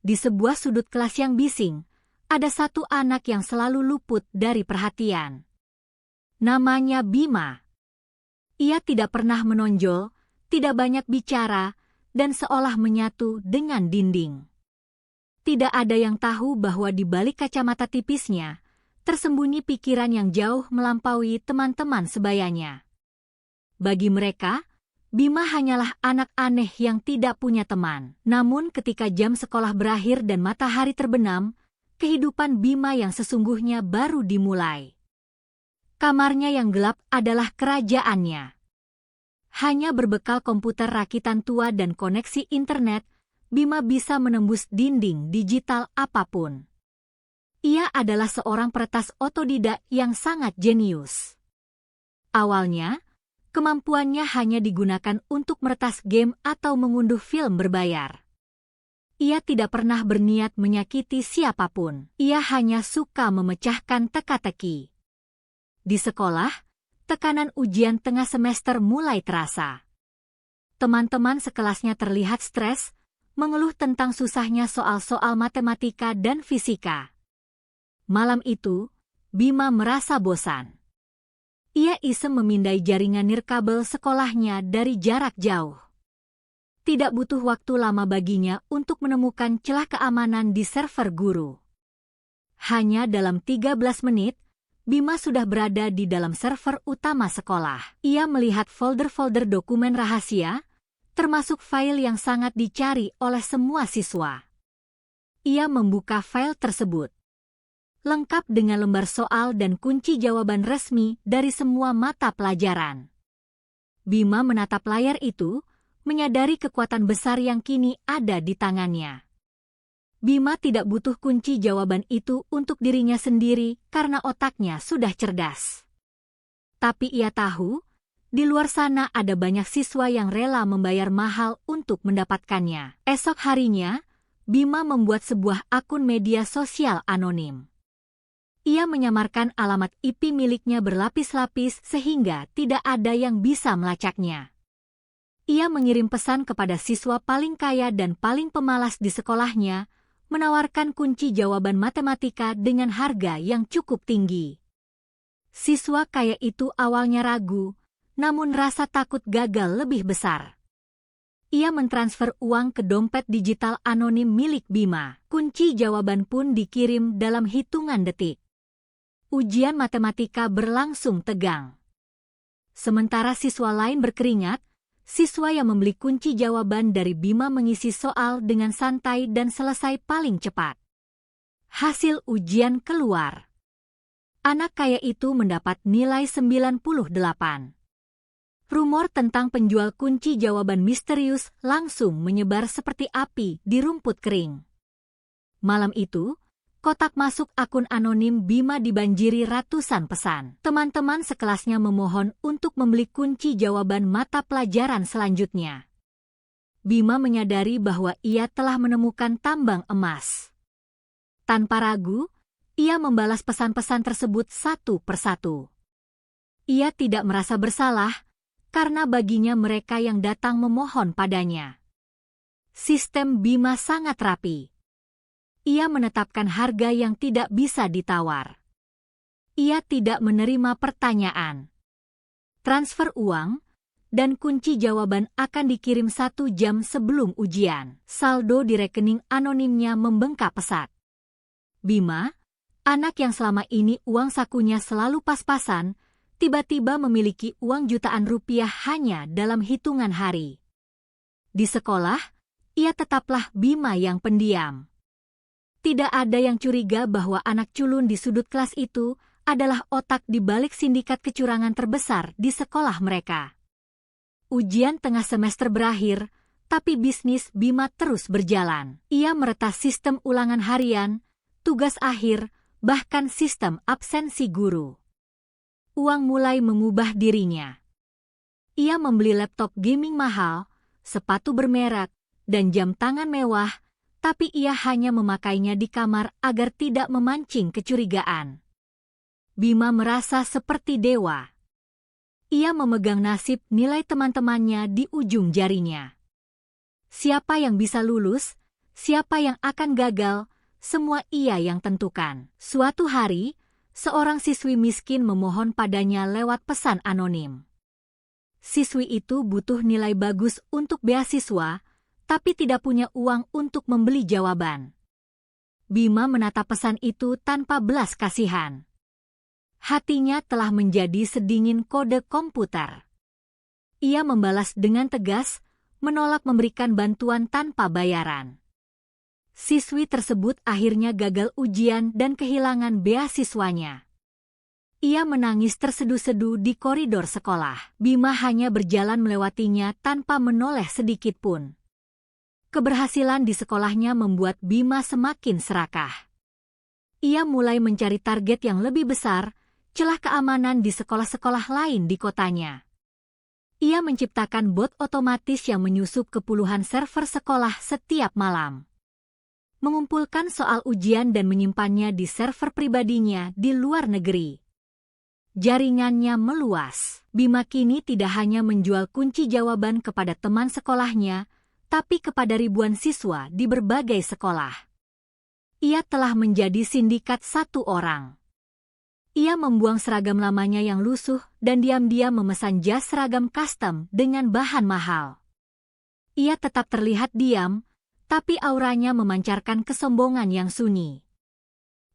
Di sebuah sudut kelas yang bising, ada satu anak yang selalu luput dari perhatian. Namanya Bima. Ia tidak pernah menonjol, tidak banyak bicara, dan seolah menyatu dengan dinding. Tidak ada yang tahu bahwa di balik kacamata tipisnya, tersembunyi pikiran yang jauh melampaui teman-teman sebayanya. Bagi mereka, Bima hanyalah anak aneh yang tidak punya teman. Namun ketika jam sekolah berakhir dan matahari terbenam, kehidupan Bima yang sesungguhnya baru dimulai. Kamarnya yang gelap adalah kerajaannya. Hanya berbekal komputer rakitan tua dan koneksi internet, Bima bisa menembus dinding digital apapun. Ia adalah seorang peretas otodidak yang sangat jenius. Awalnya, kemampuannya hanya digunakan untuk meretas game atau mengunduh film berbayar. Ia tidak pernah berniat menyakiti siapapun. Ia hanya suka memecahkan teka-teki. Di sekolah, tekanan ujian tengah semester mulai terasa. Teman-teman sekelasnya terlihat stres, mengeluh tentang susahnya soal-soal matematika dan fisika. Malam itu, Bima merasa bosan. Ia iseng memindai jaringan nirkabel sekolahnya dari jarak jauh. Tidak butuh waktu lama baginya untuk menemukan celah keamanan di server guru. Hanya dalam 13 menit, Bima sudah berada di dalam server utama sekolah. Ia melihat folder-folder dokumen rahasia, termasuk file yang sangat dicari oleh semua siswa. Ia membuka file tersebut, lengkap dengan lembar soal dan kunci jawaban resmi dari semua mata pelajaran. Bima menatap layar itu, menyadari kekuatan besar yang kini ada di tangannya. Bima tidak butuh kunci jawaban itu untuk dirinya sendiri karena otaknya sudah cerdas. Tapi ia tahu, di luar sana ada banyak siswa yang rela membayar mahal untuk mendapatkannya. Esok harinya, Bima membuat sebuah akun media sosial anonim. Ia menyamarkan alamat IP miliknya berlapis-lapis sehingga tidak ada yang bisa melacaknya. Ia mengirim pesan kepada siswa paling kaya dan paling pemalas di sekolahnya, menawarkan kunci jawaban matematika dengan harga yang cukup tinggi. Siswa kaya itu awalnya ragu, namun rasa takut gagal lebih besar. Ia mentransfer uang ke dompet digital anonim milik Bima. Kunci jawaban pun dikirim dalam hitungan detik. Ujian matematika berlangsung tegang. Sementara siswa lain berkeringat, siswa yang membeli kunci jawaban dari Bima mengisi soal dengan santai dan selesai paling cepat. Hasil ujian keluar. Anak kaya itu mendapat nilai 98. Rumor tentang penjual kunci jawaban misterius langsung menyebar seperti api di rumput kering. Malam itu, kotak masuk akun anonim Bima dibanjiri ratusan pesan. Teman-teman sekelasnya memohon untuk membeli kunci jawaban mata pelajaran selanjutnya. Bima menyadari bahwa ia telah menemukan tambang emas. Tanpa ragu, ia membalas pesan-pesan tersebut satu persatu. Ia tidak merasa bersalah, karena baginya mereka yang datang memohon padanya. Sistem Bima sangat rapi. Ia menetapkan harga yang tidak bisa ditawar. Ia tidak menerima pertanyaan. Transfer uang, dan kunci jawaban akan dikirim 1 jam sebelum ujian. Saldo di rekening anonimnya membengkak pesat. Bima, anak yang selama ini uang sakunya selalu pas-pasan, tiba-tiba memiliki uang jutaan rupiah hanya dalam hitungan hari. Di sekolah, ia tetaplah Bima yang pendiam. Tidak ada yang curiga bahwa anak culun di sudut kelas itu adalah otak di balik sindikat kecurangan terbesar di sekolah mereka. Ujian tengah semester berakhir, tapi bisnis Bima terus berjalan. Ia meretas sistem ulangan harian, tugas akhir, bahkan sistem absensi guru. Uang mulai mengubah dirinya. Ia membeli laptop gaming mahal, sepatu bermerek, dan jam tangan mewah, tapi ia hanya memakainya di kamar agar tidak memancing kecurigaan. Bima merasa seperti dewa. Ia memegang nasib nilai teman-temannya di ujung jarinya. Siapa yang bisa lulus, siapa yang akan gagal, semua ia yang tentukan. Suatu hari, seorang siswi miskin memohon padanya lewat pesan anonim. Siswi itu butuh nilai bagus untuk beasiswa, tapi tidak punya uang untuk membeli jawaban. Bima menatap pesan itu tanpa belas kasihan. Hatinya telah menjadi sedingin kode komputer. Ia membalas dengan tegas, menolak memberikan bantuan tanpa bayaran. Siswi tersebut akhirnya gagal ujian dan kehilangan beasiswanya. Ia menangis terseduh-seduh di koridor sekolah. Bima hanya berjalan melewatinya tanpa menoleh sedikit pun. Keberhasilan di sekolahnya membuat Bima semakin serakah. Ia mulai mencari target yang lebih besar, celah keamanan di sekolah-sekolah lain di kotanya. Ia menciptakan bot otomatis yang menyusup ke puluhan server sekolah setiap malam. Mengumpulkan soal ujian dan menyimpannya di server pribadinya di luar negeri. Jaringannya meluas. Bima kini tidak hanya menjual kunci jawaban kepada teman sekolahnya, tapi kepada ribuan siswa di berbagai sekolah. Ia telah menjadi sindikat satu orang. Ia membuang seragam lamanya yang lusuh dan diam-diam memesan jas seragam custom dengan bahan mahal. Ia tetap terlihat diam, tapi auranya memancarkan kesombongan yang sunyi.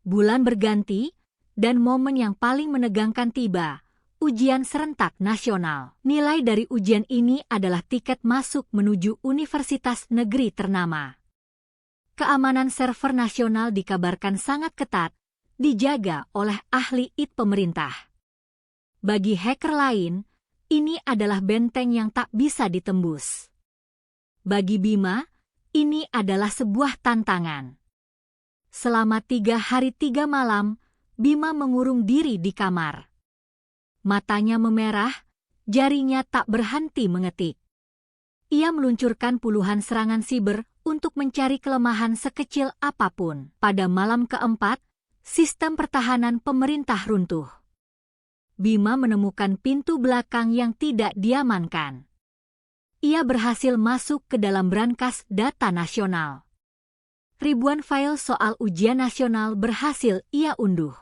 Bulan berganti, dan momen yang paling menegangkan tiba, ujian serentak nasional. Nilai dari ujian ini adalah tiket masuk menuju universitas negeri ternama. Keamanan server nasional dikabarkan sangat ketat, dijaga oleh ahli IT pemerintah. Bagi hacker lain, ini adalah benteng yang tak bisa ditembus. Bagi Bima, ini adalah sebuah tantangan. Selama 3 hari 3 malam, Bima mengurung diri di kamar. Matanya memerah, jarinya tak berhenti mengetik. Ia meluncurkan puluhan serangan siber untuk mencari kelemahan sekecil apapun. Pada malam keempat, sistem pertahanan pemerintah runtuh. Bima menemukan pintu belakang yang tidak diamankan. Ia berhasil masuk ke dalam brankas data nasional. Ribuan file soal ujian nasional berhasil ia unduh.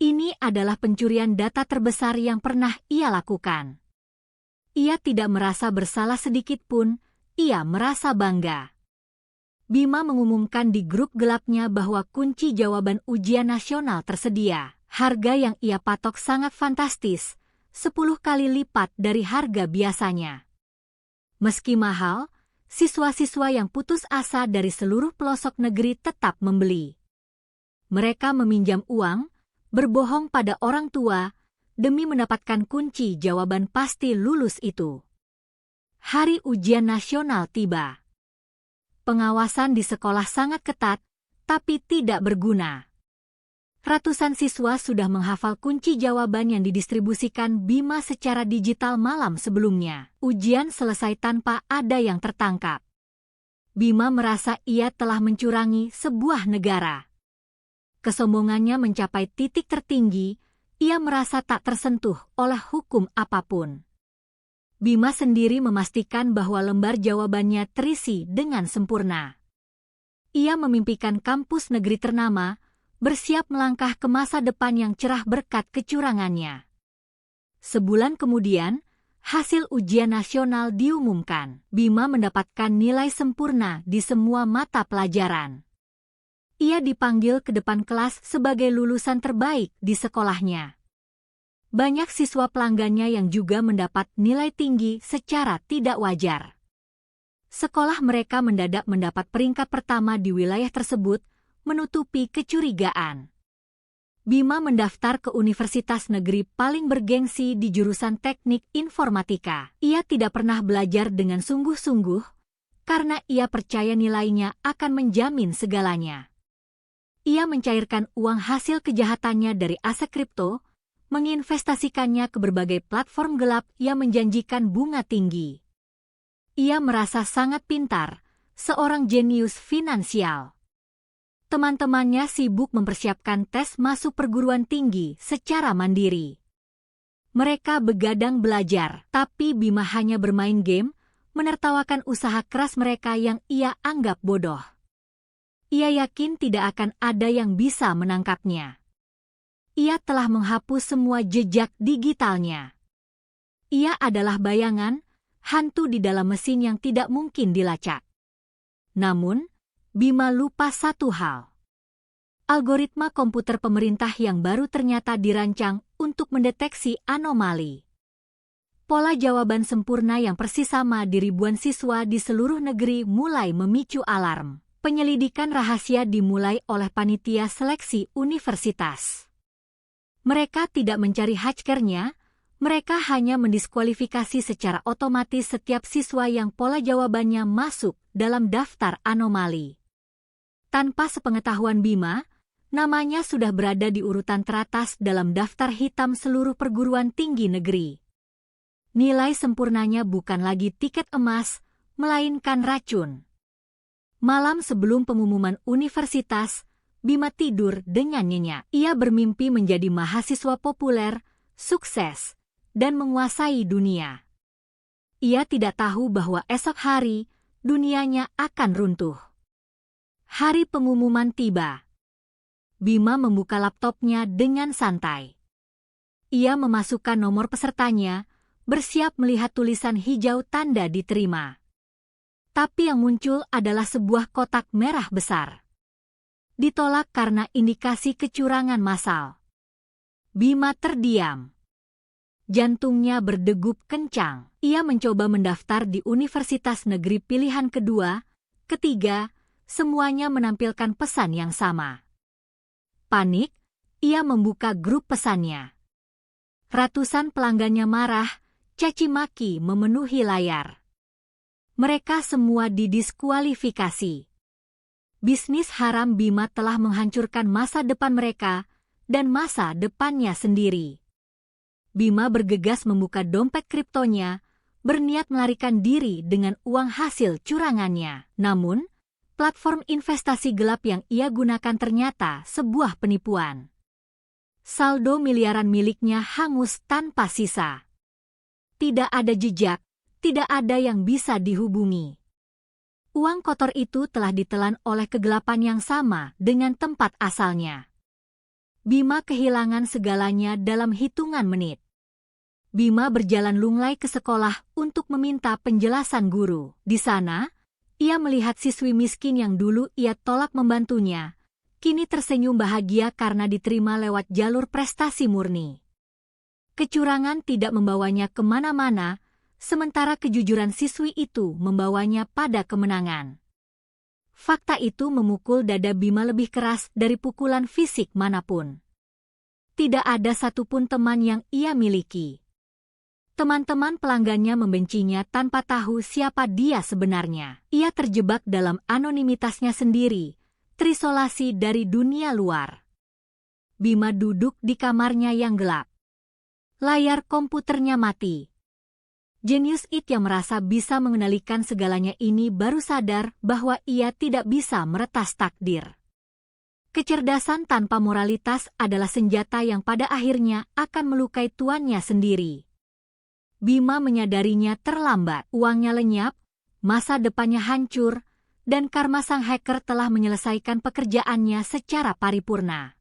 Ini adalah pencurian data terbesar yang pernah ia lakukan. Ia tidak merasa bersalah sedikit pun, ia merasa bangga. Bima mengumumkan di grup gelapnya bahwa kunci jawaban ujian nasional tersedia. Harga yang ia patok sangat fantastis, 10 kali lipat dari harga biasanya. Meski mahal, siswa-siswa yang putus asa dari seluruh pelosok negeri tetap membeli. Mereka meminjam uang, berbohong pada orang tua, demi mendapatkan kunci jawaban pasti lulus itu. Hari ujian nasional tiba. Pengawasan di sekolah sangat ketat, tapi tidak berguna. Ratusan siswa sudah menghafal kunci jawaban yang didistribusikan Bima secara digital malam sebelumnya. Ujian selesai tanpa ada yang tertangkap. Bima merasa ia telah mencurangi sebuah negara. Kesombongannya mencapai titik tertinggi, ia merasa tak tersentuh oleh hukum apapun. Bima sendiri memastikan bahwa lembar jawabannya terisi dengan sempurna. Ia memimpikan kampus negeri ternama, bersiap melangkah ke masa depan yang cerah berkat kecurangannya. Sebulan kemudian, hasil ujian nasional diumumkan. Bima mendapatkan nilai sempurna di semua mata pelajaran. Ia dipanggil ke depan kelas sebagai lulusan terbaik di sekolahnya. Banyak siswa pelanggannya yang juga mendapat nilai tinggi secara tidak wajar. Sekolah mereka mendadak mendapat peringkat pertama di wilayah tersebut, menutupi kecurigaan. Bima mendaftar ke universitas negeri paling bergengsi di jurusan teknik informatika. Ia tidak pernah belajar dengan sungguh-sungguh, karena ia percaya nilainya akan menjamin segalanya. Ia mencairkan uang hasil kejahatannya dari aset kripto, menginvestasikannya ke berbagai platform gelap yang menjanjikan bunga tinggi. Ia merasa sangat pintar, seorang jenius finansial. Teman-temannya sibuk mempersiapkan tes masuk perguruan tinggi secara mandiri. Mereka begadang belajar, tapi Bima hanya bermain game, menertawakan usaha keras mereka yang ia anggap bodoh. Ia yakin tidak akan ada yang bisa menangkapnya. Ia telah menghapus semua jejak digitalnya. Ia adalah bayangan, hantu di dalam mesin yang tidak mungkin dilacak. Namun, Bima lupa satu hal. Algoritma komputer pemerintah yang baru ternyata dirancang untuk mendeteksi anomali. Pola jawaban sempurna yang persis sama di ribuan siswa di seluruh negeri mulai memicu alarm. Penyelidikan rahasia dimulai oleh panitia seleksi universitas. Mereka tidak mencari hackernya, mereka hanya mendiskualifikasi secara otomatis setiap siswa yang pola jawabannya masuk dalam daftar anomali. Tanpa sepengetahuan Bima, namanya sudah berada di urutan teratas dalam daftar hitam seluruh perguruan tinggi negeri. Nilai sempurnanya bukan lagi tiket emas, melainkan racun. Malam sebelum pengumuman universitas, Bima tidur dengan nyenyak. Ia bermimpi menjadi mahasiswa populer, sukses, dan menguasai dunia. Ia tidak tahu bahwa esok hari, dunianya akan runtuh. Hari pengumuman tiba. Bima membuka laptopnya dengan santai. Ia memasukkan nomor pesertanya, bersiap melihat tulisan hijau tanda diterima. Tapi yang muncul adalah sebuah kotak merah besar. Ditolak karena indikasi kecurangan massal. Bima terdiam. Jantungnya berdegup kencang. Ia mencoba mendaftar di universitas negeri pilihan kedua, ketiga, semuanya menampilkan pesan yang sama. Panik, ia membuka grup pesannya. Ratusan pelanggannya marah, caci maki memenuhi layar. Mereka semua didiskualifikasi. Bisnis haram Bima telah menghancurkan masa depan mereka dan masa depannya sendiri. Bima bergegas membuka dompet kriptonya, berniat melarikan diri dengan uang hasil curangannya. Namun, platform investasi gelap yang ia gunakan ternyata sebuah penipuan. Saldo miliaran miliknya hangus tanpa sisa. Tidak ada jejak, tidak ada yang bisa dihubungi. Uang kotor itu telah ditelan oleh kegelapan yang sama dengan tempat asalnya. Bima kehilangan segalanya dalam hitungan menit. Bima berjalan lunglai ke sekolah untuk meminta penjelasan guru. Di sana, ia melihat siswi miskin yang dulu ia tolak membantunya, kini tersenyum bahagia karena diterima lewat jalur prestasi murni. Kecurangan tidak membawanya kemana-mana, sementara kejujuran siswi itu membawanya pada kemenangan. Fakta itu memukul dada Bima lebih keras dari pukulan fisik manapun. Tidak ada satupun teman yang ia miliki. Teman-teman pelanggannya membencinya tanpa tahu siapa dia sebenarnya. Ia terjebak dalam anonimitasnya sendiri, terisolasi dari dunia luar. Bima duduk di kamarnya yang gelap. Layar komputernya mati. Jenius It yang merasa bisa mengendalikan segalanya ini baru sadar bahwa ia tidak bisa meretas takdir. Kecerdasan tanpa moralitas adalah senjata yang pada akhirnya akan melukai tuannya sendiri. Bima menyadarinya terlambat, uangnya lenyap, masa depannya hancur, dan karma sang hacker telah menyelesaikan pekerjaannya secara paripurna.